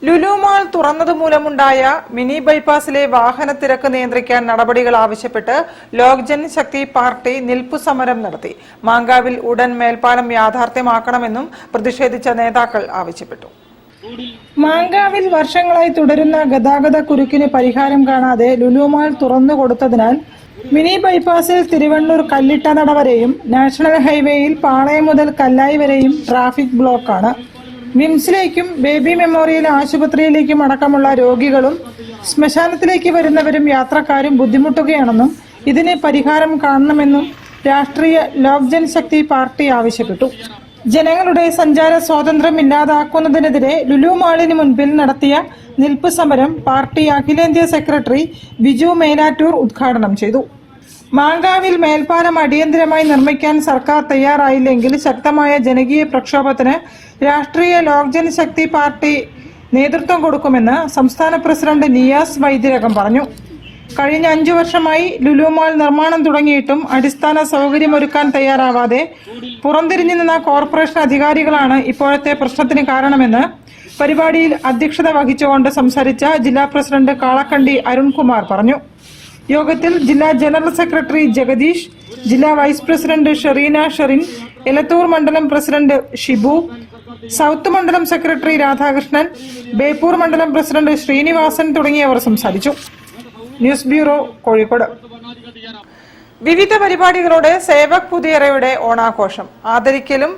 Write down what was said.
Lulu mall തുറന്നതുമൂലമുണ്ടായ mini ബൈപ്പാസിലെ വാഹനത്തിരക്ക് നിയന്ത്രിക്കാൻ നടപടികൾ ആവശ്യപ്പെട്ട് ലോക് ജനശക്തി പാർട്ടി നിൽപ്പു സമരം നടത്തി. മാങ്കാവിൽ ഉടൻ മേൽപ്പാലം യാഥാർത്ഥ്യമാക്കണമെന്നും പ്രതിഷേധിച്ച നേതാക്കൾ ആവശ്യപ്പെട്ടു. മാങ്കാവിൽ വർഷങ്ങളായി തുടരുന്ന ഗതാഗത കുരുക്കിന് പരിഹാരം കാണാതെ ലുലു മാൾ തുറന്നുകൊടുത്തതിനാൽ മിനി ബൈപ്പാസിൽ തിരുവണ്ണൂർ കല്ലിട്ടനട വരെയും നാഷണൽ ഹൈവേയിൽ പാളയം മുതൽ കല്ലായി വരെയും ട്രാഫിക് ബ്ലോക്കാണ്. മിംസിലേക്കും ബേബി മെമ്മോറിയൽ ആശുപത്രിയിലേക്കും അടക്കമുള്ള രോഗികളും ശ്മശാനത്തിലേക്ക് വരുന്നവരും യാത്രക്കാരും ബുദ്ധിമുട്ടുകയാണെന്നും ഇതിന് പരിഹാരം കാണണമെന്നും രാഷ്ട്രീയ ലോക് ജനശക്തി പാർട്ടി ആവശ്യപ്പെട്ടു. ജനങ്ങളുടെ സഞ്ചാര സ്വാതന്ത്ര്യം ഇല്ലാതാക്കുന്നതിനെതിരെ ലുലു മാളിന് മുൻപിൽ നടത്തിയ നിൽപ്പ് സമരം പാർട്ടി അഖിലേന്ത്യാ സെക്രട്ടറി ബിജു മേലാറ്റൂർ ഉദ്ഘാടനം ചെയ്തു. മാങ്കാവിൽ മേൽപ്പാലം അടിയന്തരമായി നിർമ്മിക്കാൻ സർക്കാർ തയ്യാറായില്ലെങ്കിൽ ശക്തമായ ജനകീയ പ്രക്ഷോഭത്തിന് രാഷ്ട്രീയ ലോക് ജനശക്തി പാർട്ടി നേതൃത്വം കൊടുക്കുമെന്ന് സംസ്ഥാന പ്രസിഡന്റ് നിയാസ് വൈദ്യരകം പറഞ്ഞു. കഴിഞ്ഞ 5 വർഷമായി ലുലു മാൾ നിർമ്മാണം തുടങ്ങിയിട്ടും അടിസ്ഥാന സൗകര്യമൊരുക്കാൻ തയ്യാറാവാതെ പുറംതിരിഞ്ഞു നിന്ന കോർപ്പറേഷൻ അധികാരികളാണ് ഇപ്പോഴത്തെ പ്രശ്നത്തിന് കാരണമെന്ന് പരിപാടിയിൽ അധ്യക്ഷത വഹിച്ചുകൊണ്ട് സംസാരിച്ച ജില്ലാ പ്രസിഡന്റ് കാളക്കണ്ടി അരുൺകുമാർ പറഞ്ഞു. യോഗത്തിൽ ജില്ലാ ജനറൽ സെക്രട്ടറി ജഗദീഷ്, ജില്ലാ വൈസ് പ്രസിഡന്റ് ഷെറീന ഷെറിൻ, എലത്തൂർ മണ്ഡലം പ്രസിഡന്റ് ഷിബു, സൗത്ത് മണ്ഡലം സെക്രട്ടറി രാധാകൃഷ്ണൻ, ബേപ്പൂർ മണ്ഡലം പ്രസിഡന്റ് ശ്രീനിവാസൻ തുടങ്ങിയവർ സംസാരിച്ചു. News bureau, Kozhikode. വിവിധ പരിപാടികളോടെ സേവക് പുതിയറയുടെ ഓണാഘോഷം. ആദരിക്കലും